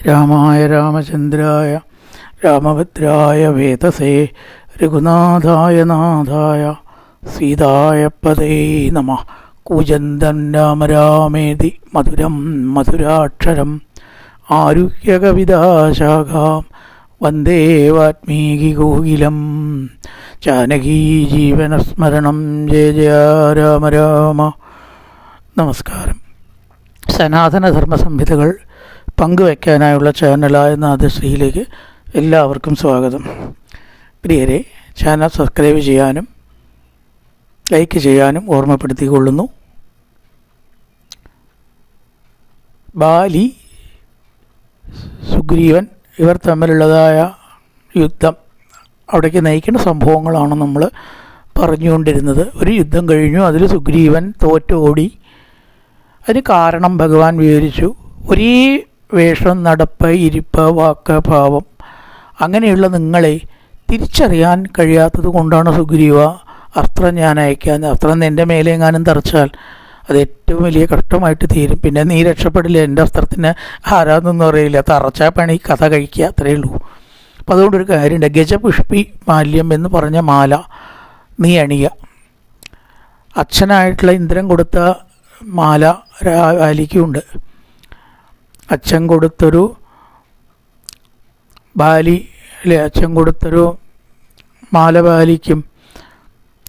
രാമായ രാമചന്ദ്രായ രാമഭദ്രായ വേതസേ രഘുനാഥായ നാഥായ സീതായ പദേ നമഃ. കൂജന്തം രാമ രാമേതി മധുരം മധുരാക്ഷരം ആരുഹ്യകവിതാശാഖാം വന്ദേ വാൽമീകികോകിലം. ജാനകീ ജീവനസ്മരണം ജയ ജയ രാമ രാമ. നമസ്കാരം. സനാതനധർമ്മ സംഹിതകൾ പങ്കുവയ്ക്കാനായുള്ള ചാനലായ നാദശ്രീയിലേക്ക് എല്ലാവർക്കും സ്വാഗതം. പ്രിയരെ, ചാനൽ സബ്സ്ക്രൈബ് ചെയ്യാനും ലൈക്ക് ചെയ്യാനും ഓർമ്മപ്പെടുത്തിക്കൊള്ളുന്നു. ബാലി, സുഗ്രീവൻ ഇവർ തമ്മിലുള്ളതായ യുദ്ധം, അവിടേക്ക് നയിക്കുന്ന സംഭവങ്ങളാണ് നമ്മൾ പറഞ്ഞുകൊണ്ടിരുന്നത്. ഒരു യുദ്ധം കഴിഞ്ഞു, അതിൽ സുഗ്രീവൻ തോറ്റോടി. അതിന് കാരണം ഭഗവാൻ വിവരിച്ചു. ഒരേ വേഷം, നടപ്പ്, ഇരിപ്പ്, വാക്ക്, ഭാവം അങ്ങനെയുള്ള നിങ്ങളെ തിരിച്ചറിയാൻ കഴിയാത്തത് കൊണ്ടാണ് സുഗ്രീവ അസ്ത്രം ഞാൻ അയക്കാൻ. അസ്ത്രം നിൻ്റെ മേലെങ്ങാനും തറച്ചാൽ അത് ഏറ്റവും വലിയ കഷ്ടമായിട്ട് തീരും. പിന്നെ നീ രക്ഷപ്പെടില്ല. എൻ്റെ അസ്ത്രത്തിന് ആരാന്നൊന്നും അറിയില്ല. തറച്ചാൽ പണി കഥ കഴിക്കുക, അത്രയേ ഉള്ളൂ. അപ്പോൾ അതുകൊണ്ടൊരു കാര്യമുണ്ട്. ഗജപുഷ്പി മാല്യം എന്ന് പറഞ്ഞ മാല നീ അണിയ. അച്ഛനായിട്ടുള്ള ഇന്ദ്രൻ കൊടുത്ത മാല ബാലിക്കുണ്ട്. അച്ഛൻ കൊടുത്തൊരു ബാലി അല്ലെ, അച്ഛൻ കൊടുത്തൊരു മാല ബാലിക്കും,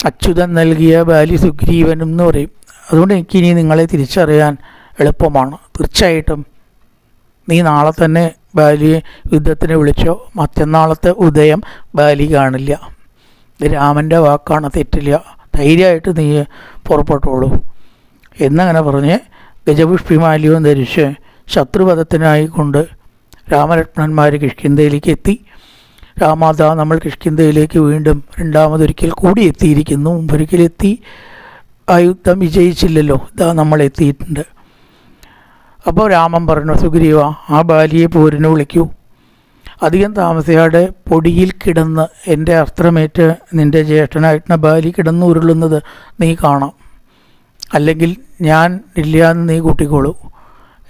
അച്യുതൻ നൽകിയ ബാലി സുഗ്രീവനും എന്ന് പറയും. അതുകൊണ്ട് എനിക്കിനി നിങ്ങളെ തിരിച്ചറിയാൻ എളുപ്പമാണ്. തീർച്ചയായിട്ടും നീ നാളെ തന്നെ ബാലിയെ യുദ്ധത്തിന് വിളിച്ചോ. മറ്റന്നാളത്തെ ഉദയം ബാലി കാണില്ല. ഇത് രാമൻ്റെ വാക്കാണ്, തെറ്റില്ല. ധൈര്യമായിട്ട് നീ പുറപ്പെട്ടോളൂ എന്നങ്ങനെ പറഞ്ഞ് ഗജപുഷ്പിമാല്യവും ധരിച്ച് ശത്രുവധത്തിനായിക്കൊണ്ട് രാമലക്ഷ്മണന്മാർ കിഷ്കിന്ധയിലേക്ക് എത്തി. രാമാതാ, നമ്മൾ കിഷ്കിന്ധയിലേക്ക് വീണ്ടും രണ്ടാമതൊരിക്കൽ കൂടി എത്തിയിരിക്കുന്നു. മുമ്പൊരിക്കലെത്തി, ആ യുദ്ധം വിജയിച്ചില്ലല്ലോ, ഇതാ നമ്മൾ എത്തിയിട്ടുണ്ട്. അപ്പോൾ രാമൻ പറഞ്ഞു, സുഗ്രീവ, ആ ബാലിയെ പോരിന് വിളിക്കൂ. അധികം താമസിയാതെ പൊടിയിൽ കിടന്ന് എൻ്റെ അസ്ത്രമേറ്റ് നിൻ്റെ ജ്യേഷ്ഠനായിട്ടുള്ള ബാലി കിടന്ന് ഉരുളുന്നത് നീ കാണാം. അല്ലെങ്കിൽ ഞാൻ ഇല്ല എന്ന് നീ കൂട്ടിക്കോളൂ.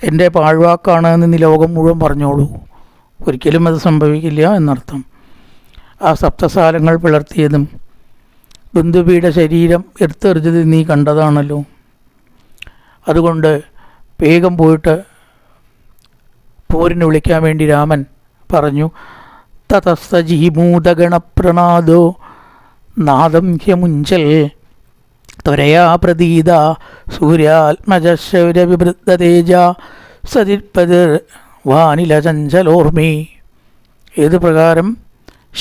എൻ്റെ പാഴ്വാക്കാണ് എന്ന് നീ ലോകം മുഴുവൻ പറഞ്ഞോളൂ. ഒരിക്കലും അത് സംഭവിക്കില്ല എന്നർത്ഥം. ആ സപ്തസാലങ്ങൾ പിളർത്തിയതും ബന്ധുബിയുടെ ശരീരം എടുത്തെറിഞ്ഞത് നീ കണ്ടതാണല്ലോ. അതുകൊണ്ട് വേഗം പോയിട്ട് പോരിന് വിളിക്കാൻ വേണ്ടി രാമൻ പറഞ്ഞു. തതസ്സജീമൂതഗണപ്രണാദോ നാദം ഹ്യമുഞ്ചൽ ത്വരയാ പ്രതീത സൂര്യാത്മജശൗരവിവൃദ്ധതേജ സതിർപ്പതിർ വാനിലചഞ്ചലോർമി. ഏത് പ്രകാരം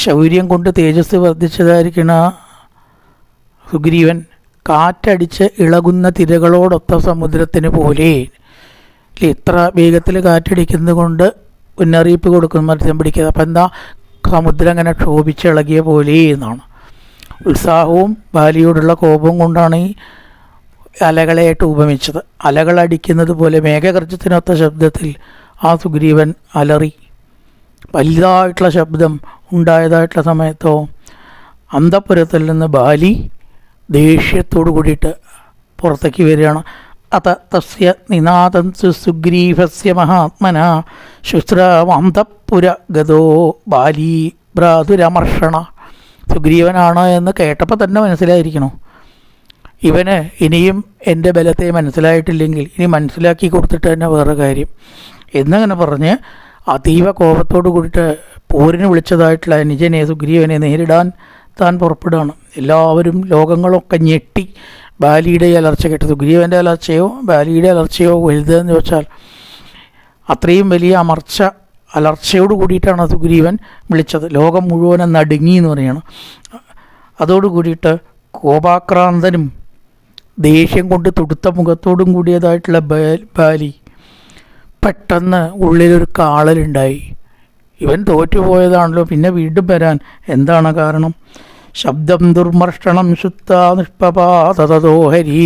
ശൗര്യം കൊണ്ട് തേജസ് വർദ്ധിച്ചതായിരിക്കണ സുഗ്രീവൻ കാറ്റടിച്ച് ഇളകുന്ന തിരകളോടൊത്ത സമുദ്രത്തിന് പോലെ. ഇത്ര വേഗത്തിൽ കാറ്റടിക്കുന്നത് കൊണ്ട് മുന്നറിയിപ്പ് കൊടുക്കുന്ന മത്സ്യം പിടിക്കുക. അപ്പം എന്താ, സമുദ്രം അങ്ങനെ ക്ഷോഭിച്ചിളകിയ പോലെ എന്നാണ്. ഉത്സാഹവും ബാലിയോടുള്ള കോപവും കൊണ്ടാണ് ഈ അലകളെയായിട്ട് ഉപമിച്ചത്. അലകളടിക്കുന്നത് പോലെ മേഘഗർജത്തിനൊത്ത ശബ്ദത്തിൽ ആ സുഗ്രീവൻ അലറി. വലുതായിട്ടുള്ള ശബ്ദം ഉണ്ടായതായിട്ടുള്ള സമയത്തോ അന്തഃപുരത്തിൽ നിന്ന് ബാലി ദേഷ്യത്തോടു കൂടിയിട്ട് പുറത്തേക്ക് വരികയാണ്. അത തസ്യ നിനാദം സുഗ്രീവസ്യ മഹാത്മന ശുശ്രാവാന്തപുര ഗതോ ബാലി ഭ്രാതുരമർഷണ. സുഗ്രീവനാണ് എന്ന് കേട്ടപ്പോൾ തന്നെ മനസ്സിലായിരിക്കണോ, ഇവന് ഇനിയും എൻ്റെ ബലത്തെ മനസ്സിലായിട്ടില്ലെങ്കിൽ ഇനി മനസ്സിലാക്കി കൊടുത്തിട്ട് തന്നെ വേറെ കാര്യം എന്നങ്ങനെ പറഞ്ഞ് അതീവ കോപത്തോടു കൂടിയിട്ട് പോരിന് വിളിച്ചതായിട്ടുള്ള അനുജനെ സുഗ്രീവനെ നേരിടാൻ താൻ പുറപ്പെടുകയാണ്. എല്ലാവരും, ലോകങ്ങളൊക്കെ ഞെട്ടി ബാലിയുടെ അലർച്ച കേട്ട്. സുഗ്രീവൻ്റെ അലർച്ചയോ ബാലിയുടെ അലർച്ചയോ വലുതെന്ന് വെച്ചാൽ അത്രയും വലിയ അലർച്ചയോട് കൂടിയിട്ടാണ് സുഗ്രീവൻ വിളിച്ചത്. ലോകം മുഴുവനും നടുങ്ങി എന്ന് പറയണം. അതോടുകൂടിയിട്ട് കോപാക്രാന്തനും ദേഷ്യം കൊണ്ട് തുടുത്ത മുഖത്തോടും കൂടിയതായിട്ടുള്ള ബാലി പെട്ടെന്ന് ഉള്ളിലൊരു കാളലുണ്ടായി. ഇവൻ തോറ്റുപോയതാണല്ലോ, പിന്നെ വീണ്ടും വരാൻ എന്താണ് കാരണം? ശബ്ദം ദുർമർഷണം ശുദ്ധ നിഷ്പപാതോ ഹരി.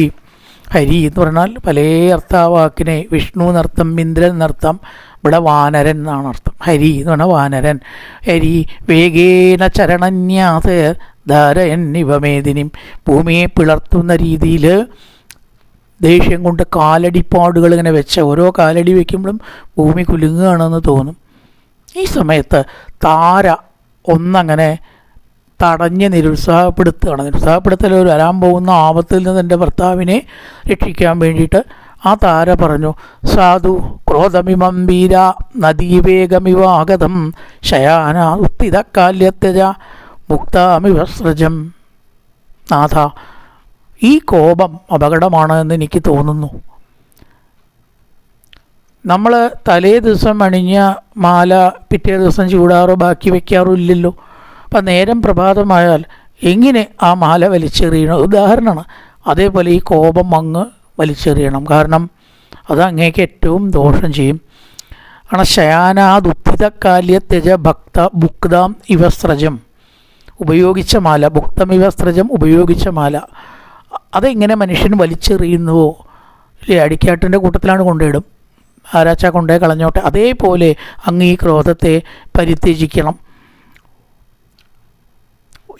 ഹരി എന്ന് പറഞ്ഞാൽ പല അർത്ഥാവാക്കിനെ വിഷ്ണു എന്നർത്ഥം, ഇന്ദ്രൻ എന്നർത്ഥം, ഇവിടെ വാനരൻ എന്നാണ് അർത്ഥം. ഹരി എന്ന് പറഞ്ഞാൽ വാനരൻ. ഹരി വേഗേന ചരണന്യാസ ധാരയൻ ഇവമേദിനിയും. ഭൂമിയെ പിളർത്തുന്ന രീതിയിൽ ദേഷ്യം കൊണ്ട് കാലടിപ്പാടുകൾ ഇങ്ങനെ വെച്ച ഓരോ കാലടി വയ്ക്കുമ്പോഴും ഭൂമി കുലുങ്ങുകയാണെന്ന് തോന്നും. ഈ സമയത്ത് താര ഒന്നങ്ങനെ തടഞ്ഞ് നിരുത്സാഹപ്പെടുത്തുകയാണ്. നിരുത്സാഹപ്പെടുത്തൽ ഒരു വരാൻ പോകുന്ന ആപത്തിൽ നിന്ന് എൻ്റെ ഭർത്താവിനെ രക്ഷിക്കാൻ വേണ്ടിയിട്ട് ആ താര പറഞ്ഞു, സാധു ക്രോധമിമം വീര നദീവേഗമിവാഗതം ശയാന ഉത്തിതക്കാല്യത്യജ മുക്താമിവസ്രജം. നാഥ, ഈ കോപം അപകടമാണ് എന്ന് എനിക്ക് തോന്നുന്നു. നമ്മൾ തലേ ദിവസം അണിഞ്ഞ മാല പിറ്റേ ദിവസം ചൂടാറോ ബാക്കി വയ്ക്കാറോ ഇല്ലല്ലോ. അപ്പം നേരം പ്രഭാതമായാൽ എങ്ങനെ ആ മാല വലിച്ചെറിയണം? ഉദാഹരണമാണ്. അതേപോലെ ഈ കോപം അങ്ങ് വലിച്ചെറിയണം. കാരണം അത് അങ്ങേക്ക് ഏറ്റവും ദോഷം ചെയ്യും. കാരണം ശയാനാദുത്ഥിതക്കാല്യ ത്യജ ഭക്ത ഭുക്താം ഇവസ്രജം. ഉപയോഗിച്ച മാല, ഭുക്തം ഇവസ്രജം, ഉപയോഗിച്ച മാല അതെങ്ങനെ മനുഷ്യൻ വലിച്ചെറിയുന്നുവോ ഇല്ലേ, അടിക്കാട്ടിൻ്റെ കൂട്ടത്തിലാണ് കൊണ്ടിടും, ആരാച്ചാ കൊണ്ടേ കളഞ്ഞോട്ടെ. അതേപോലെ അങ്ങ് ഈ ക്രോധത്തെ പരിത്യജിക്കണം.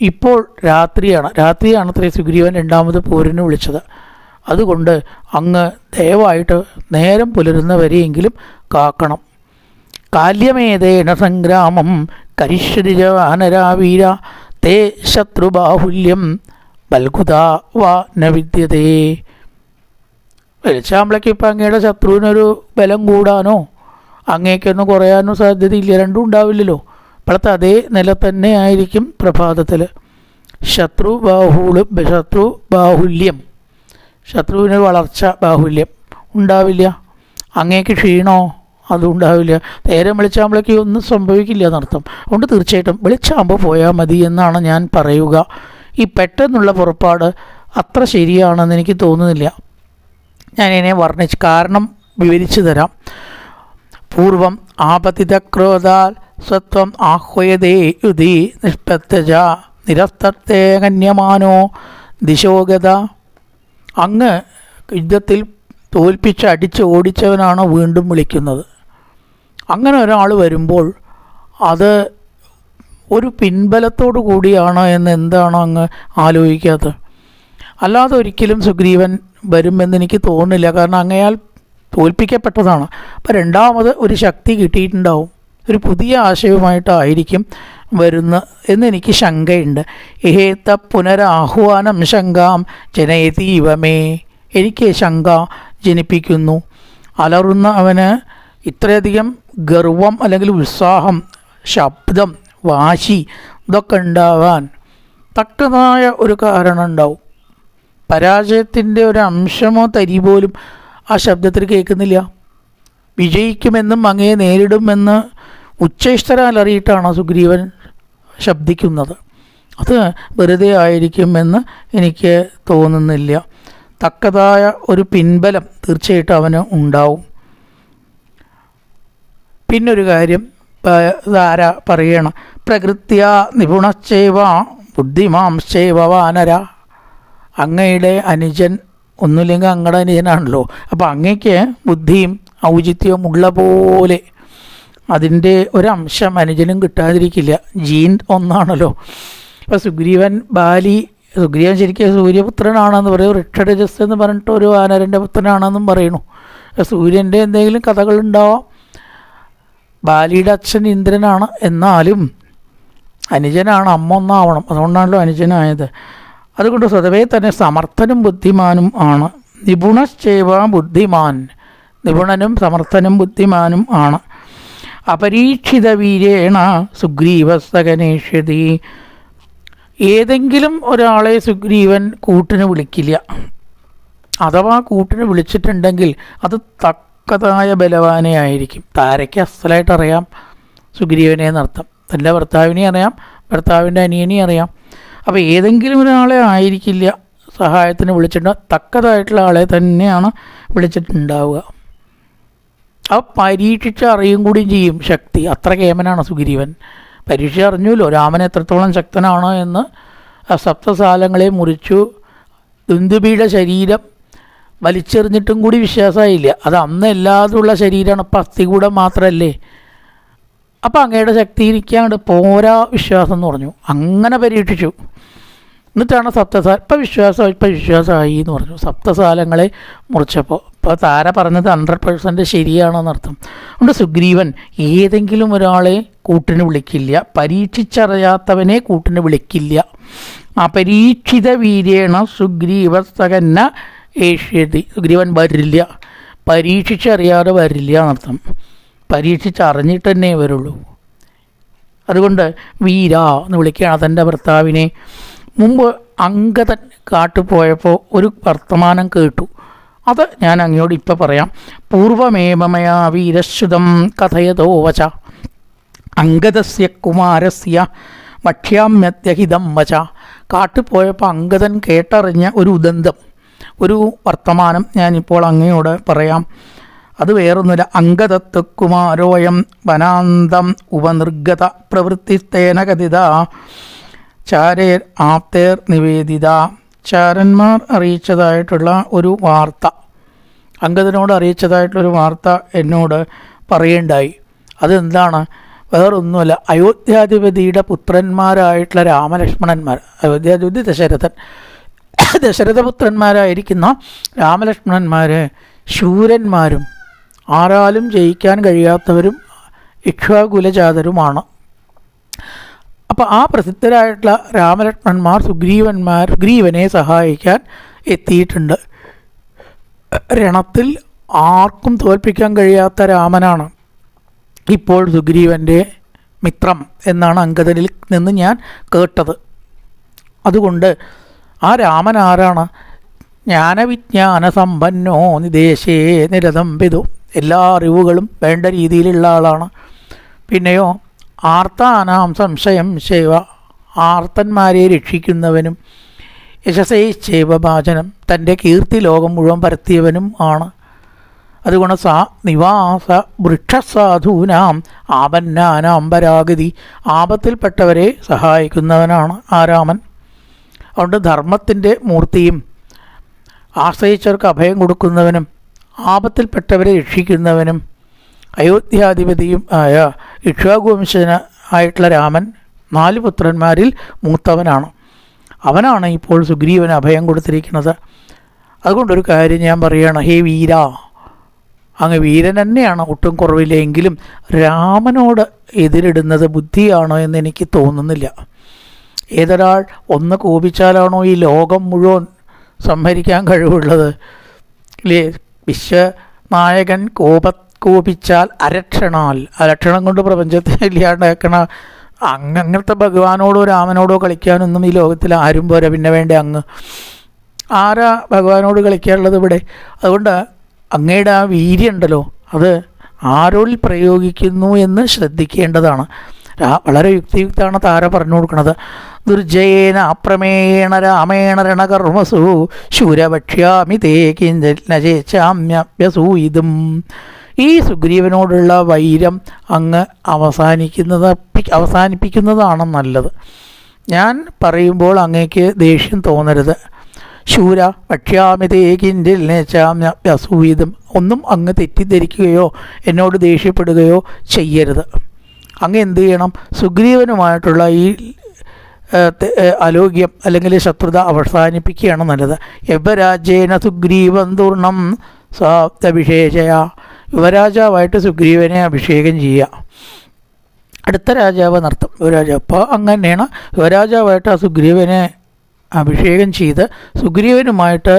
ഇപ്പോൾ രാത്രിയാണ് അത്രേ സുഗ്രീവൻ രണ്ടാമത് പോരിന് വിളിച്ചത്. അതുകൊണ്ട് അങ്ങ് ദയവായിട്ട് നേരം പുലരുന്നവരെയെങ്കിലും കാക്കണം. കാല്യമേതേന സംഗ്രാമം കരിഷ്യതി വാനരാവീര തേ ശത്രുബാഹുല്യം ബൽകുതാ വാ ന വിദ്യതേ. വെളിച്ചാമ്പളയ്ക്ക് ഇപ്പം അങ്ങയുടെ ശത്രുവിനൊരു ബലം കൂടാനോ അങ്ങേക്കൊന്നും കുറയാനോ സാധ്യതയില്ല, രണ്ടും ഉണ്ടാവില്ലല്ലോ. ഇപ്പോഴത്തെ അതേ നില തന്നെ ആയിരിക്കും പ്രഭാതത്തിൽ. ശത്രു ബാഹുല്യം, ശത്രുവിന് വളർച്ച ബാഹുല്യം ഉണ്ടാവില്ല. അങ്ങേക്ക് ക്ഷീണോ അതും ഉണ്ടാവില്ല. നേരം വെളിച്ചാമ്പളേക്ക് ഒന്നും സംഭവിക്കില്ല എന്നർത്ഥം. അതുകൊണ്ട് തീർച്ചയായിട്ടും വെളിച്ചാമ്പ് പോയാൽ മതി എന്നാണ് ഞാൻ പറയുക. ഈ പെട്ടെന്നുള്ള പുറപ്പാട് അത്ര ശരിയാണെന്ന് എനിക്ക് തോന്നുന്നില്ല. ഞാനിതിനെ കാരണം വിവരിച്ചു തരാം. പൂർവം ആപതിതക്രോധാൽ സ്വത്വം ആഹ്വയതേ യുധി നിഷ്പത്യജ നിരസ്തത്തെ കന്യമാനോ ദിശോഗത. അങ്ങ് യുദ്ധത്തിൽ തോൽപ്പിച്ച് അടിച്ച് ഓടിച്ചവനാണ് വീണ്ടും വിളിക്കുന്നത്. അങ്ങനെ ഒരാൾ വരുമ്പോൾ അത് ഒരു പിൻബലത്തോടു കൂടിയാണ് എന്ന് എന്താണ് അങ്ങ് ആലോചിക്കാത്തത്? അല്ലാതെ ഒരിക്കലും സുഗ്രീവൻ വരുമെന്ന് എനിക്ക് തോന്നുന്നില്ല. കാരണം അങ്ങയാൽ തോൽപ്പിക്കപ്പെട്ടതാണ്. അപ്പോൾ രണ്ടാമത് ഒരു ശക്തി കിട്ടിയിട്ടുണ്ടാവും, ഒരു പുതിയ ആശയവുമായിട്ടായിരിക്കും വരുന്ന എന്നെനിക്ക് ശങ്കയുണ്ട്. ഏഹേത്ത പുനരാഹ്വാനം ശങ്കാം ജനയതീവമേ. എനിക്ക് ശങ്ക ജനിപ്പിക്കുന്നു. അലറുന്ന അവന് ഇത്രയധികം ഗർവം അല്ലെങ്കിൽ ഉത്സാഹം, ശബ്ദം, വാശി ഇതൊക്കെ ഉണ്ടാവാൻ തക്കതായ ഒരു കാരണം ഉണ്ടാവും. പരാജയത്തിൻ്റെ ഒരു അംശമോ തരി പോലും ആ ശബ്ദത്തിൽ കേൾക്കുന്നില്ല. വിജയിക്കുമെന്നും അങ്ങയെ നേരിടുമെന്ന് ഉച്ചൈസ്തരാലറിയിട്ടാണ് സുഗ്രീവൻ ശബ്ദിക്കുന്നത്. അത് വെറുതെ ആയിരിക്കുമെന്ന് എനിക്ക് തോന്നുന്നില്ല. തക്കതായ ഒരു പിൻബലം തീർച്ചയായിട്ടും അവന് ഉണ്ടാവും. പിന്നൊരു കാര്യം ആരാ പറയണം, പ്രകൃത്യ നിപുണശ്ചൈവ ബുദ്ധിമാംശ്ചൈവ വാനര. അങ്ങയുടെ അനുജൻ ഒന്നുമില്ലെങ്കിൽ അങ്ങയുടെ അനുജനാണല്ലോ. അപ്പോൾ അങ്ങയ്ക്ക് ബുദ്ധിയും ഔചിത്യവും ഉള്ള പോലെ അതിൻ്റെ ഒരംശം അനുജനും കിട്ടാതിരിക്കില്ല. ജീൻ ഒന്നാണല്ലോ. അപ്പോൾ സുഗ്രീവൻ ശരിക്കും സൂര്യപുത്രനാണെന്ന് പറയും. ഋക്ഷരജസ് എന്ന് പറഞ്ഞിട്ട് ഒരു വാനരൻ്റെ പുത്രനാണെന്നും പറയുന്നു. സൂര്യൻ്റെ എന്തെങ്കിലും കഥകളുണ്ടാവാം. ബാലിയുടെ അച്ഛൻ ഇന്ദ്രനാണ്, എന്നാലും അനുജനാണ്, അമ്മ ഒന്നാവണം. അതുകൊണ്ടാണല്ലോ അനുജനായത്. അതുകൊണ്ട് സ്വതവേ തന്നെ സമർത്ഥനും ബുദ്ധിമാനും ആണ്. നിപുണശ്ചൈവ ബുദ്ധിമാൻ, നിപുണനും സമർത്ഥനും ബുദ്ധിമാനും ആണ്. അപരീക്ഷിത വീരേണ സുഗ്രീവസ്തകനേഷ്യതി. ഏതെങ്കിലും ഒരാളെ സുഗ്രീവൻ കൂട്ടിന് വിളിക്കില്ല. അഥവാ കൂട്ടിന് വിളിച്ചിട്ടുണ്ടെങ്കിൽ അത് തക്കതായ ബലവാനെ ആയിരിക്കും. താരയ്ക്ക് അസലായിട്ട് അറിയാം സുഗ്രീവനെ എന്നർത്ഥം. തൻ്റെ ഭർത്താവിനെ അറിയാം, ഭർത്താവിൻ്റെ അനിയനെ അറിയാം. അപ്പോൾ ഏതെങ്കിലും ഒരാളെ ആയിരിക്കില്ല സഹായത്തിന് വിളിച്ചിട്ടുണ്ടാവുക, തക്കതായിട്ടുള്ള ആളെ തന്നെയാണ് വിളിച്ചിട്ടുണ്ടാവുക. ആ പരീക്ഷിച്ച് അറിയും കൂടിയും ചെയ്യും ശക്തി. അത്ര കേമനാണ് സുഗ്രീവൻ. പരീക്ഷ അറിഞ്ഞല്ലോ രാമൻ എത്രത്തോളം ശക്തനാണ് എന്ന്. ആ സപ്തസാലങ്ങളെ മുറിച്ചു ദുന്ദുബിയുടെ ശരീരം വലിച്ചെറിഞ്ഞിട്ടും കൂടി വിശ്വാസമായില്ല. അത് അന്ന് എല്ലാതുള്ള ശരീരമാണ്, അപ്പം അസ്ഥികൂടം മാത്രമല്ലേ. അപ്പം അങ്ങയുടെ ശക്തി ഇരിക്കാണ്ട് പോരാ വിശ്വാസം എന്ന് പറഞ്ഞു. അങ്ങനെ പരീക്ഷിച്ചു. എന്നിട്ടാണ് ഇപ്പം വിശ്വാസമായി എന്ന് പറഞ്ഞു. സപ്തസാലങ്ങളെ മുറിച്ചപ്പോൾ ഇപ്പോൾ താര പറഞ്ഞത് 100% ശരിയാണെന്നർത്ഥം. അതുകൊണ്ട് സുഗ്രീവൻ ഏതെങ്കിലും ഒരാളെ കൂട്ടിന് വിളിക്കില്ല, പരീക്ഷിച്ചറിയാത്തവനെ കൂട്ടിന് വിളിക്കില്ല. അപരീക്ഷിത വീര്യേണ സുഗ്രീവ സകന്ന ഏഷ്യതി. സുഗ്രീവൻ വരില്ല, പരീക്ഷിച്ചറിയാതെ വരില്ല എന്നർത്ഥം. പരീക്ഷിച്ചറിഞ്ഞിട്ട് തന്നെ വരുള്ളൂ. അതുകൊണ്ട് വീര എന്ന് വിളിക്കുകയാണ് തൻ്റെ ഭർത്താവിനെ. മുമ്പ് അംഗദൻ കാട്ടുപോയപ്പോൾ ഒരു വർത്തമാനം കേട്ടു, അത് ഞാൻ അങ്ങയോട് ഇപ്പം പറയാം. പൂർവമേവമയാ വീരശ്രുതം കഥയതോ വച അംഗദസ്യ കുമാരസ്യ വക്ഷ്യാമ്യത്യഹിതം വച. കാട്ടുപോയപ്പോൾ അംഗദൻ കേട്ടറിഞ്ഞ ഒരു ഉദന്തം, ഒരു വർത്തമാനം ഞാനിപ്പോൾ അങ്ങയോട് പറയാം. അത് വേറൊന്നുമില്ല. അംഗദത്ത് കുമാരോയം വനാന്തം ഉപനിർഗത പ്രവൃത്തിസ്തേന കഥിത ചാരേർ ആപ്തേർ നിവേദിത. ചാരന്മാർ അറിയിച്ചതായിട്ടുള്ള ഒരു വാർത്ത, അംഗദനോട് അറിയിച്ചതായിട്ടുള്ളൊരു വാർത്ത എന്നോട് പറയേണ്ടായി. അതെന്താണ്? വേറൊന്നുമല്ല, അയോധ്യാധിപതിയുടെ പുത്രന്മാരായിട്ടുള്ള രാമലക്ഷ്മണന്മാർ, അയോധ്യാധിപതി ദശരഥപുത്രന്മാരായിരിക്കുന്ന രാമലക്ഷ്മണന്മാർ ശൂരന്മാരും ആരാലും ജയിക്കാൻ കഴിയാത്തവരും ഇക്ഷ്വാകുലജാതരുമാണ്. അപ്പോൾ ആ പ്രസിദ്ധരായിട്ടുള്ള രാമലക്ഷ്മണന്മാർ സുഗ്രീവനെ സഹായിക്കാൻ എത്തിയിട്ടുണ്ട്. രണത്തിൽ ആർക്കും തോൽപ്പിക്കാൻ കഴിയാത്ത രാമനാണ് ഇപ്പോൾ സുഗ്രീവൻ്റെ മിത്രം എന്നാണ് അംഗദനിൽ നിന്ന് ഞാൻ കേട്ടത്. അതുകൊണ്ട് ആ രാമൻ ആരാണ്? ജ്ഞാനവിജ്ഞാന സമ്പന്നോ നിദേശേ നിരതം പിതു. എല്ലാ അറിവുകളും വേണ്ട രീതിയിലുള്ള ആളാണ്. പിന്നെയോ ആർത്താനാം സംശയം ശൈവ, ആർത്തന്മാരെ രക്ഷിക്കുന്നവനും യശസൈശ്ചൈവഭാചനം, തൻ്റെ കീർത്തി ലോകം മുഴുവൻ പരത്തിയവനും ആണ്. അതുകൊണ്ട് നിവാസ വൃക്ഷസാധൂനാം ആപന്നാനാം പരാഗതി, ആപത്തിൽപ്പെട്ടവരെ സഹായിക്കുന്നവനാണ് ആരാമൻ. അതുകൊണ്ട് ധർമ്മത്തിൻ്റെ മൂർത്തിയും ആശ്രയിച്ചവർക്ക് അഭയം കൊടുക്കുന്നവനും ആപത്തിൽപ്പെട്ടവരെ രക്ഷിക്കുന്നവനും അയോധ്യാധിപതിയും ആയ ഇക്ഷ്വാകുവംശനായിട്ടുള്ള രാമൻ 4 പുത്രന്മാരിൽ മൂത്തവനാണ്. അവനാണ് ഇപ്പോൾ സുഗ്രീവന് അഭയം കൊടുത്തിരിക്കുന്നത്. അതുകൊണ്ടൊരു കാര്യം ഞാൻ പറയുകയാണ്, ഹേ വീര, അങ്ങ് വീരൻ തന്നെയാണ്, ഒട്ടും കുറവില്ലെങ്കിലും രാമനോട് എതിരിടുന്നത് ബുദ്ധിയാണോ എന്ന് എനിക്ക് തോന്നുന്നില്ല. ഏതൊരാൾ ഒന്ന് കോപിച്ചാലാണോ ഈ ലോകം മുഴുവൻ സംഹരിക്കാൻ കഴിവുള്ളത്? ഇല്ലേ? വിശ്വനായകൻ കോപിച്ചാൽ അരക്ഷണം കൊണ്ട് പ്രപഞ്ചത്തെ ഇല്ലാണ്ടാക്കണ അങ്ങനത്തെ ഭഗവാനോടോ രാമനോടോ കളിക്കാനൊന്നും ഈ ലോകത്തിൽ ആരും പോരാ. പിന്നെ വേണ്ട അങ്ങ് ആരാ ഭഗവാനോട് കളിക്കാനുള്ളത് ഇവിടെ? അതുകൊണ്ട് അങ്ങയുടെ ആ വീര്യമുണ്ടല്ലോ, അത് ആരോളിൽ പ്രയോഗിക്കുന്നു എന്ന് ശ്രദ്ധിക്കേണ്ടതാണ്. വളരെ യുക്തിയുക്തമാണ് താര പറഞ്ഞു കൊടുക്കുന്നത്. ദുർജയേന അപ്രമേണ രാമേണ രണകർമ്മസു ശൂരഭക്ഷ്യാമി തേ കിഞ്ചേച്ഛാമ്യഭ്യസൂയിതും. ഈ സുഗ്രീവനോടുള്ള വൈരം അങ്ങ് അവസാനിപ്പിക്കുന്നതാണ് നല്ലത്. ഞാൻ പറയുമ്പോൾ അങ്ങേക്ക് ദേഷ്യം തോന്നരുത്. ശൂര ഭക്ഷ്യാമി തേ കിഞ്ചേച്ഛാമ്യഭ്യസൂയിതും, ഒന്നും അങ്ങ് തെറ്റിദ്ധരിക്കുകയോ എന്നോട് ദേഷ്യപ്പെടുകയോ ചെയ്യരുത്. അങ്ങ് എന്ത് ചെയ്യണം? സുഗ്രീവനുമായിട്ടുള്ള ഈ അലോഗ്യം അല്ലെങ്കിൽ ശത്രുത അവസാനിപ്പിക്കുകയാണ് നല്ലത്. യവരാജേന സുഗ്രീവം ദൂർണം സാപ്തഭിഷേചയ, യുവരാജാവായിട്ട് സുഗ്രീവനെ അഭിഷേകം ചെയ്യുക. അടുത്ത രാജാവ് നർത്തം യുവരാജാവ്. അപ്പോൾ അങ്ങനെയാണ് യുവരാജാവായിട്ട് ആ സുഗ്രീവനെ അഭിഷേകം ചെയ്ത് സുഗ്രീവനുമായിട്ട്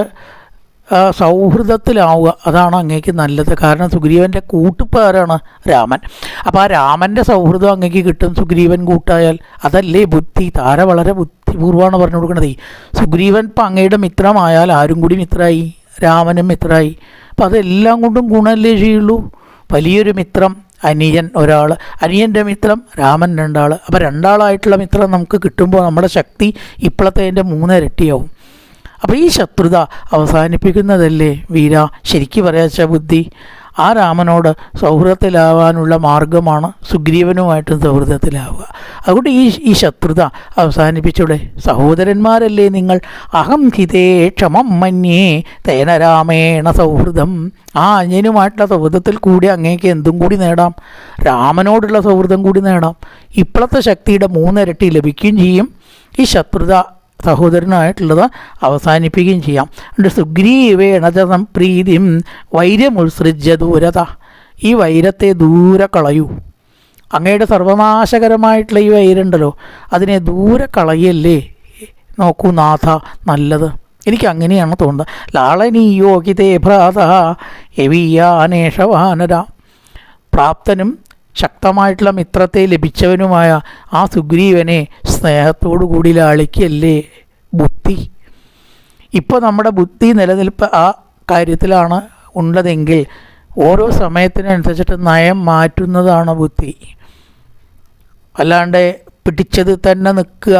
സൗഹൃദത്തിലാവുക. അതാണ് അങ്ങേക്ക് നല്ലത്. കാരണം സുഗ്രീവൻ്റെ കൂട്ടുകാരാണ് രാമൻ. അപ്പോൾ ആ രാമൻ്റെ സൗഹൃദം അങ്ങേക്ക് കിട്ടും സുഗ്രീവൻ കൂട്ടായാൽ. അതല്ലേ ബുദ്ധി. താര വളരെ ബുദ്ധിപൂർവ്വമാണ് പറഞ്ഞു കൊടുക്കുന്നത്. സുഗ്രീവൻ ഇപ്പം അങ്ങയുടെ മിത്രമായാൽ ആരും കൂടി മിത്രമായി, രാമനും മിത്രമായി. അപ്പം അതെല്ലാം കൊണ്ടും ഗുണമല്ലേ ചെയ്യുള്ളൂ. വലിയൊരു മിത്രം അനിയൻ ഒരാൾ, അനിയൻ്റെ മിത്രം രാമൻ 2 ആൾ. അപ്പോൾ 2 ആളായിട്ടുള്ള മിത്രം നമുക്ക് കിട്ടുമ്പോൾ നമ്മുടെ ശക്തി ഇപ്പോഴത്തെ 3 ഇരട്ടിയാവും. അപ്പോൾ ഈ ശത്രുത അവസാനിപ്പിക്കുന്നതല്ലേ വീര ശരിക്കും പറയാച്ച ബുദ്ധി. ആ രാമനോട് സൗഹൃദത്തിലാവാനുള്ള മാർഗമാണ് സുഗ്രീവനുമായിട്ടും സൗഹൃദത്തിലാവുക. അതുകൊണ്ട് ഈ ശത്രുത അവസാനിപ്പിച്ചൂടെ? സഹോദരന്മാരല്ലേ നിങ്ങൾ. അഹം ഹിതേ ക്ഷമം മന്യേ തേന രാമേണ സൗഹൃദം. ആ അന്യനുമായിട്ടുള്ള സൗഹൃദത്തിൽ കൂടി അങ്ങേക്ക് എന്തും കൂടി നേടാം. രാമനോടുള്ള സൗഹൃദം കൂടി നേടാം. ഇപ്പോഴത്തെ ശക്തിയുടെ 3 ഇരട്ടി ലഭിക്കുകയും ചെയ്യും. ഈ ശത്രുത സഹോദരനായിട്ടുള്ളത് അവസാനിപ്പിക്കുകയും ചെയ്യാം. അതുകൊണ്ട് സുഗ്രീവേണ പ്രീതിം വൈര്യമുത്സൃജ്യ ദൂരത, ഈ വൈരത്തെ ദൂരെ കളയൂ. അങ്ങയുടെ സർവനാശകരമായിട്ടുള്ള ഈ വൈരുണ്ടല്ലോ, അതിനെ ദൂരെ കളയല്ലേ. നോക്കൂ നാഥ, നല്ലത്. എനിക്ക് അങ്ങനെയാണ് തോന്നുന്നത്. ലാളനീയോകിതേ ഭ്രാത യവീയാനേഷവാനര, പ്രാപ്തനും ശക്തമായിട്ടുള്ള മിത്രത്തെ ലഭിച്ചവനുമായ ആ സുഗ്രീവനെ സ്നേഹത്തോടു കൂടി ലാളിക്കല്ലേ ബുദ്ധി. ഇപ്പോൾ നമ്മുടെ ബുദ്ധി നിലനിൽപ്പ് ആ കാര്യത്തിലാണ് ഉള്ളതെങ്കിൽ ഓരോ സമയത്തിനനുസരിച്ചിട്ട് നയം മാറ്റുന്നതാണ് ബുദ്ധി. അല്ലാണ്ട് പിടിച്ചത് തന്നെ നിൽക്കുക,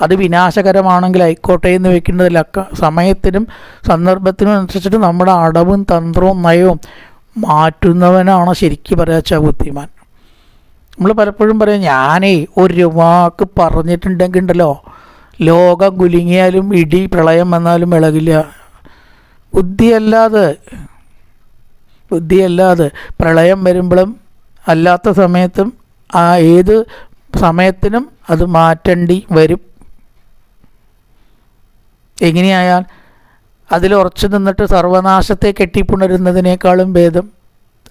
അത് വിനാശകരമാണെങ്കിൽ ആയിക്കോട്ടെ എന്ന് വെക്കേണ്ടതില്ല. സമയത്തിനും സന്ദർഭത്തിനും അനുസരിച്ചിട്ട് നമ്മുടെ അടവും തന്ത്രവും നയവും മാറ്റുന്നവനാണ് ശരിക്കും പറയാച്ച ബുദ്ധിമാൻ. നമ്മൾ പലപ്പോഴും പറയും, ഞാനേ ഒരു വാക്ക് പറഞ്ഞിട്ടുണ്ടെങ്കിൽ ഉണ്ടല്ലോ ലോകം കുലുങ്ങിയാലും ഇടി പ്രളയം വന്നാലും ഇളകില്ല. ബുദ്ധിയല്ലാതെ പ്രളയം വരുമ്പോഴും അല്ലാത്ത സമയത്തും ഏത് സമയത്തിനും അത് മാറ്റേണ്ടി വരും. എങ്ങനെയായാൽ അതിൽ ഉറച്ചു നിന്നിട്ട് സർവനാശത്തെ കെട്ടിപ്പുണരുന്നതിനേക്കാളും ഭേദം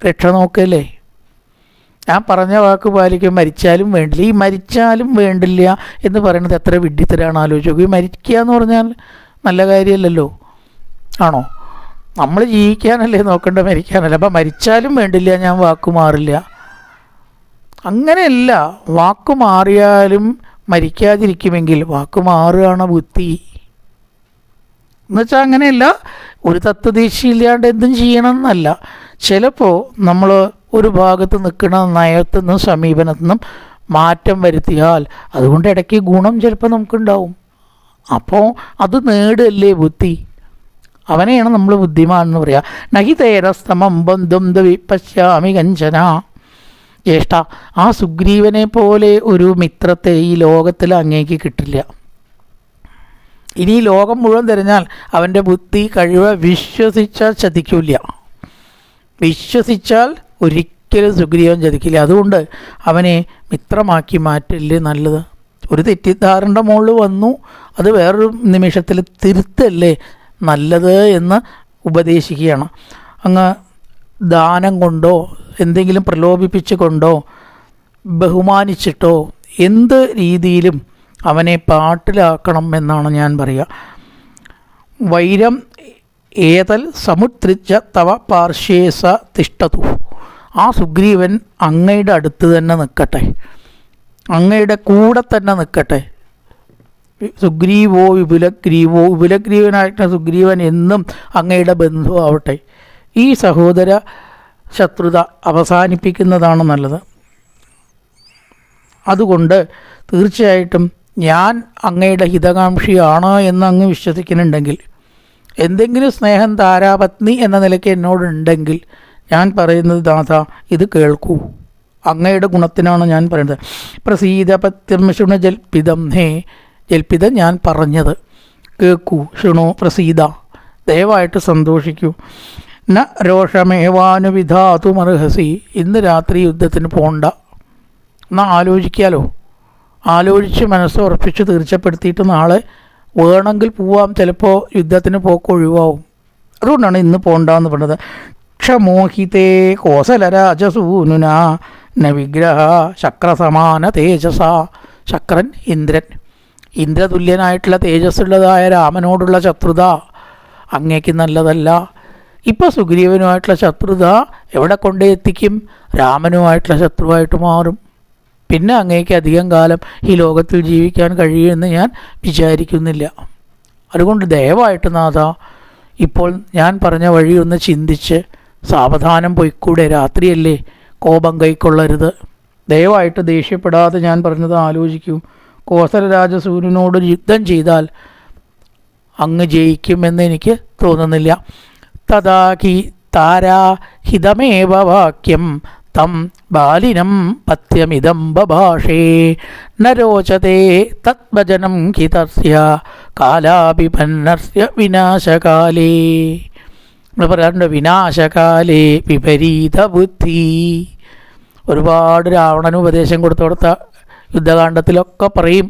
രക്ഷ നോക്കല്ലേ. ഞാൻ പറഞ്ഞ വാക്ക് പാലിക്കും. മരിച്ചാലും വേണ്ടില്ല. ഈ മരിച്ചാലും വേണ്ടില്ല എന്ന് പറയുന്നത് എത്ര വിഡ്ഢിത്തരാണ് ആലോചിച്ച് നോക്കും. ഈ മരിക്കുക എന്ന് പറഞ്ഞാൽ നല്ല കാര്യമല്ലല്ലോ, ആണോ? നമ്മൾ ജീവിക്കാനല്ലേ നോക്കേണ്ട, മരിക്കാനല്ല. അപ്പം മരിച്ചാലും വേണ്ടില്ല, ഞാൻ വാക്ക് മാറില്ല. അങ്ങനെയല്ല, വാക്ക് മാറിയാലും മരിക്കാതിരിക്കുമെങ്കിൽ വാക്ക് മാറുകയാണ് ബുദ്ധി. എന്നുവെച്ചാൽ അങ്ങനെയല്ല, ഒരു തത്വദീക്ഷയില്ലാണ്ട് എന്തും ചെയ്യണം എന്നല്ല. ചിലപ്പോൾ നമ്മൾ ഒരു ഭാഗത്ത് നിൽക്കുന്ന നയത്തു നിന്നും സമീപനത്തു നിന്നും മാറ്റം വരുത്തിയാൽ അതുകൊണ്ട് ഇടയ്ക്ക് ഗുണം ചിലപ്പോൾ നമുക്കുണ്ടാവും. അപ്പോൾ അത് നേടല്ലേ ബുദ്ധി. അവനെയാണ് നമ്മൾ ബുദ്ധിമാൻ എന്ന് പറയുക. നഹി തേരസ്തമം ബന്ധും വിപശ്യാമി കഞ്ചന. ജ്യേഷ്ഠ, ആ സുഗ്രീവനെ പോലെ ഒരു മിത്രത്തെ ഈ ലോകത്തിൽ അങ്ങേക്ക് കിട്ടില്ല. ഇനി ലോകം മുഴുവൻ തിരഞ്ഞാൽ അവൻ്റെ ബുദ്ധി കഴിവ് വിശ്വസിച്ചാൽ ചതിക്കില്ല. വിശ്വസിച്ചാൽ ഒരിക്കലും സുഗ്രീവൻ ചതിക്കില്ല. അതുകൊണ്ട് അവനെ മിത്രമാക്കി മാറ്റില്ലേ നല്ലത്. ഒരു തെറ്റിദ്ധാരണ മുകളിൽ വന്നു, അത് വേറൊരു നിമിഷത്തിൽ തിരുത്തല്ലേ നല്ലത് എന്ന് ഉപദേശിക്കുകയാണ്. അങ്ങ് ദാനം കൊണ്ടോ എന്തെങ്കിലും പ്രലോഭിപ്പിച്ചു കൊണ്ടോ ബഹുമാനിച്ചിട്ടോ എന്ത് രീതിയിലും അവനെ പാട്ടിലാക്കണം എന്നാണ് ഞാൻ പറയുക. വൈരം ഏതൽ സമുദ്രിച്ച തവ പാർശ്വേസ തിഷ്ടതു. ആ സുഗ്രീവൻ അങ്ങയുടെ അടുത്ത് തന്നെ നിൽക്കട്ടെ, അങ്ങയുടെ കൂടെ തന്നെ നിൽക്കട്ടെ. സുഗ്രീവോ വിപുലഗ്രീവോ, വിപുലഗ്രീവനായിട്ട് സുഗ്രീവൻ എന്നും അങ്ങയുടെ ബന്ധു ആവട്ടെ. ഈ സഹോദര ശത്രുത അവസാനിപ്പിക്കുന്നതാണ് നല്ലത്. അതുകൊണ്ട് തീർച്ചയായിട്ടും ഞാൻ അങ്ങയുടെ ഹിതകാംക്ഷിയാണ് എന്ന് അങ്ങ് വിശ്വസിക്കുന്നുണ്ടെങ്കിൽ, എന്തെങ്കിലും സ്നേഹം താരാപത്നി എന്ന നിലയ്ക്ക് എന്നോടുണ്ടെങ്കിൽ ഞാൻ പറയുന്നത് ദാതാ ഇത് കേൾക്കൂ, അങ്ങയുടെ ഗുണത്തിനാണ് ഞാൻ പറയുന്നത്. പ്രസീതപത്യം ശൃണു ജൽപ്പിതം ഹേ, ജൽപ്പിതം ഞാൻ പറഞ്ഞത് കേൾക്കൂ. ശൃണു പ്രസീത, ദയവായിട്ട് സന്തോഷിക്കൂ. ന രോഷമേവാനുവിധാതുമർഹസി. ഇന്ന് രാത്രി യുദ്ധത്തിന് പോണ്ട. എന്നാൽ ആലോചിക്കാലോ, ആലോചിച്ച് മനസ്സുറപ്പിച്ച് തീർച്ചപ്പെടുത്തിയിട്ട് നാളെ വേണമെങ്കിൽ പോവാം. ചിലപ്പോൾ യുദ്ധത്തിന് പോക്ക് ഒഴിവാവും. അതുകൊണ്ടാണ് ഇന്ന് പോണ്ടെന്ന് പറഞ്ഞത്. ക്ഷമോഹിതേ കോസലരാജസൂനുന ന വിഗ്രഹ ശക്രസമാന തേജസ. ശക്രൻ ഇന്ദ്രൻ, ഇന്ദ്രതുല്യനായിട്ടുള്ള തേജസ്സുള്ളതായ രാമനോടുള്ള ശത്രുത അങ്ങേക്ക് നല്ലതല്ല. ഇപ്പോൾ സുഗ്രീവനുമായിട്ടുള്ള ശത്രുത എവിടെ കൊണ്ടേ എത്തിക്കും? രാമനുമായിട്ടുള്ള ശത്രുവായിട്ട് മാറും. പിന്നെ അങ്ങേക്ക് അധികം കാലം ഈ ലോകത്തിൽ ജീവിക്കാൻ കഴിയുമെന്ന് ഞാൻ വിചാരിക്കുന്നില്ല. അതുകൊണ്ട് ദയവായിട്ട് നാഥ, ഇപ്പോൾ ഞാൻ പറഞ്ഞ വഴി ഒന്ന് ചിന്തിച്ച് സാവധാനം പോയിക്കൂടെ? രാത്രിയല്ലേ, കോപം കൈക്കൊള്ളരുത്. ദയവായിട്ട് ദേഷ്യപ്പെടാതെ ഞാൻ പറഞ്ഞത് ആലോചിക്കൂ. കോസലരാജസൂര്യനോട് യുദ്ധം ചെയ്താൽ അങ്ങ് ജയിക്കുമെന്ന് എനിക്ക് തോന്നുന്നില്ല. തഥാകി താരാഹിതമേവ വാക്യം തം ബാലിനം പഥ്യമിതം ബഭാഷേ ന രോചതേ തദ്ഭജനം ഹിതസ്യ കാലാഭിപന്നസ്യ വിനാശകാലേ. നമ്മൾ പറയാറുണ്ട്, വിനാശകാലേ വിപരീത ബുദ്ധി. ഒരുപാട് രാവണന് ഉപദേശം കൊടുത്ത യുദ്ധകാണ്ഡത്തിലൊക്കെ പറയും,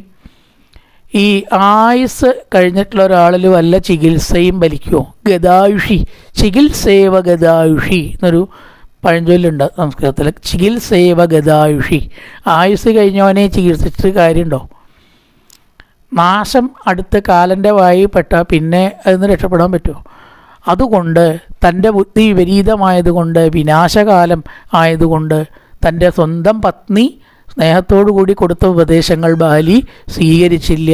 ഈ ആയുസ് കഴിഞ്ഞിട്ടുള്ള ഒരാളിൽ വല്ല ചികിത്സയും ഫലിക്കുമോ? ഗതായുഷി, ചികിത്സേവ ഗതായുഷി എന്നൊരു പഴഞ്ചൊല്ലുണ്ട് സംസ്കൃതത്തിൽ. ചികിത്സേവ ഗതായുഷി, ആയുസ് കഴിഞ്ഞവനെ ചികിത്സിച്ചിട്ട് കാര്യമുണ്ടോ? നാശം അടുത്ത് കാലൻ്റെ വായിൽ പെട്ടാൽ പിന്നെ അതിന് രക്ഷപ്പെടാൻ പറ്റുമോ? അതുകൊണ്ട് തൻ്റെ ബുദ്ധി വിപരീതമായതുകൊണ്ട്, വിനാശകാലം ആയതുകൊണ്ട് തൻ്റെ സ്വന്തം പത്നി സ്നേഹത്തോടു കൂടി കൊടുത്ത ഉപദേശങ്ങൾ ബാലി സ്വീകരിച്ചില്ല.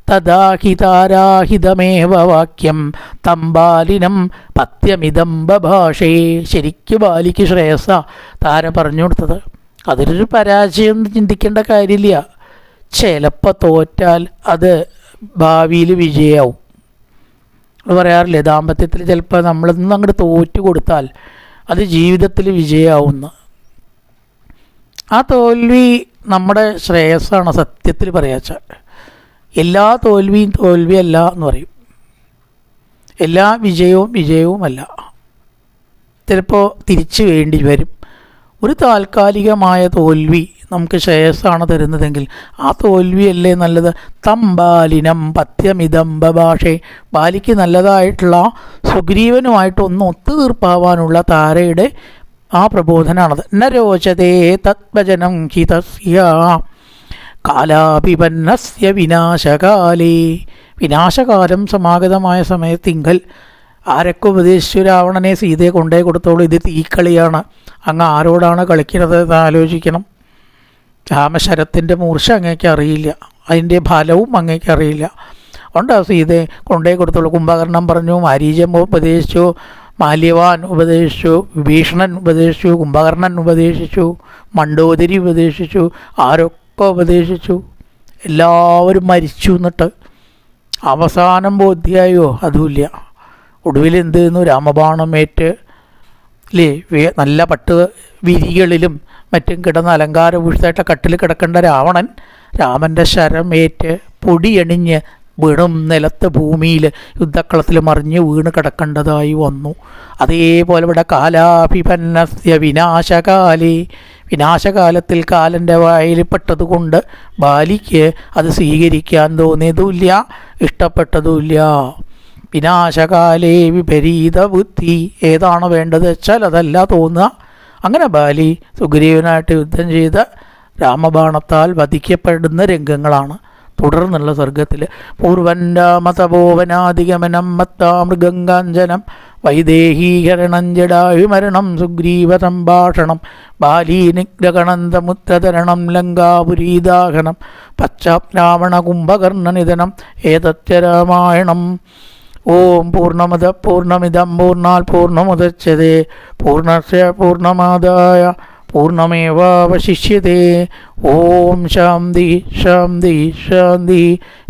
തദാഹിതാരാഹിതമേവ വാക്യം തമ്പാലിനം പത്യമിതം ബഭാഷേ. ശരിക്കും ബാലിക്ക് ശ്രേയസ്സ താര പറഞ്ഞു കൊടുത്തത്. അതിലൊരു പരാജയം ചിന്തിക്കേണ്ട കാര്യമില്ല. ചിലപ്പോൾ തോറ്റാൽ അത് ഭാവിയിൽ വിജയമാവും. പറയാറില്ലേ, ദാമ്പത്യത്തിൽ ചിലപ്പോൾ നമ്മളൊന്നും അങ്ങോട്ട് തോറ്റു കൊടുത്താൽ അത് ജീവിതത്തിൽ വിജയമാവുമെന്ന്. ആ തോൽവി നമ്മുടെ ശ്രേയസ്സാണ് സത്യത്തിൽ പറയാച്ചാൽ. എല്ലാ തോൽവിയും തോൽവിയല്ല എന്ന് പറയും, എല്ലാ വിജയവും വിജയവുമല്ല. ചിലപ്പോൾ തിരിച്ചു വേണ്ടി വരും. ഒരു താൽക്കാലികമായ തോൽവി നമുക്ക് ശ്രേയസ്സാണ് തരുന്നതെങ്കിൽ ആ തോൽവിയല്ലേ നല്ലത്? തമ്പാലിനം പത്യമിതം ബഭാഷേ. ബാലിക്ക് നല്ലതായിട്ടുള്ള സുഗ്രീവനുമായിട്ടൊന്ന് ഒത്തുതീർപ്പാവാനുള്ള താരയുടെ ആ പ്രബോധനാണത്. ന രോചതേ തദ്വചനം ഹിതസ്യ കാലാഭിപന്നസ്യ വിനാശകാലേ. വിനാശകാലം സമാഗതമായ സമയത്തിങ്കൽ ആരൊക്കെ ഉപദേശിച്ചു, രാവണനെ സീതയെ കൊണ്ടേ കൊടുത്തോളൂ, ഇത് തീക്കളിയാണ്, അങ്ങ് ആരോടാണ് കളിക്കുന്നത് എന്ന് ആലോചിക്കണം. രാമശരത്തിൻ്റെ മൂർച്ച അങ്ങേക്ക് അറിയില്ല, അതിൻ്റെ ഫലവും അങ്ങേക്ക് അറിയില്ല. ഉണ്ട് സീതയെ കൊണ്ടേ കൊടുത്തോളൂ. കുംഭകർണൻ പറഞ്ഞു, മാരീചൻ ഉപദേശിച്ചു, മാല്യവാൻ ഉപദേശിച്ചു, വിഭീഷണൻ ഉപദേശിച്ചു, കുംഭകർണൻ ഉപദേശിച്ചു, മണ്ഡോദരി ഉപദേശിച്ചു, ആരൊക്കെ ഉപദേശിച്ചു, എല്ലാവരും മരിച്ചു. എന്നിട്ട് അവസാനം ബോധ്യമായോ? അതുമില്ല. ഒടുവിൽ എന്ത് ചെയ്യുന്നു? രാമബാണമേറ്റ് അല്ലേ, നല്ല പട്ട് വിരികളിലും മറ്റും കിടന്ന് അലങ്കാരഭൂഷിതമായിട്ട് കട്ടിൽ കിടക്കേണ്ട രാവണൻ രാമൻ്റെ ശരമേറ്റ് പൊടിയണിഞ്ഞ് വീണും നിലത്ത് ഭൂമിയിൽ യുദ്ധക്കളത്തിൽ മറിഞ്ഞ് വീണ് കിടക്കേണ്ടതായി വന്നു. അതേപോലെ ഇവിടെ കാലാഭിപന്നസ്യ വിനാശകാലേ, വിനാശകാലത്തിൽ കാലൻ്റെ വായിൽപ്പെട്ടതുകൊണ്ട് ബാലിക്ക് അത് സ്വീകരിക്കാൻ തോന്നിയതുമില്ല, ഇഷ്ടപ്പെട്ടതുമില്ല. വിനാശകാലേ വിപരീത ബുദ്ധി, ഏതാണ് വേണ്ടത് വെച്ചാൽ അതല്ല തോന്നുക. അങ്ങനെ ബാലി സുഗ്രീവനായിട്ട് യുദ്ധം ചെയ്ത് രാമബാണത്താൽ വധിക്കപ്പെടുന്ന രംഗങ്ങളാണ് തുടർന്നുള്ള സർഗത്തിൽ. പൂർവൻ രാമതപോവനാധിഗമനം മത്താ മൃഗങ്കാഞ്ചനം വൈദേഹീകരണം ജടായുമരണം സുഗ്രീവ സംഭാഷണം ബാലീ നിഗ്രഹണന്തമുത്രതരണം ലങ്കാപുരീദാഹനം പശ്ചാപ്രാവണ കുംഭകർണനിധനം ഏതത്യ രാമായണം. ഓം പൂർണ്ണമദ പൂർണ്ണമിദം പൂർണ്ണാത് പൂർണ്ണമുദച്യതേ പൂർണ്ണസ്യ പൂർണ്ണമാദായ പൂർണ്ണമേവാവശിഷ്യതേ. ഓം ശാന്തി ശാന്തി ശാന്തി.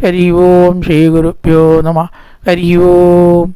ഹരി ഓം ശ്രീ ഗുരുഭ്യോ നമഃ. ഹരി ഓം.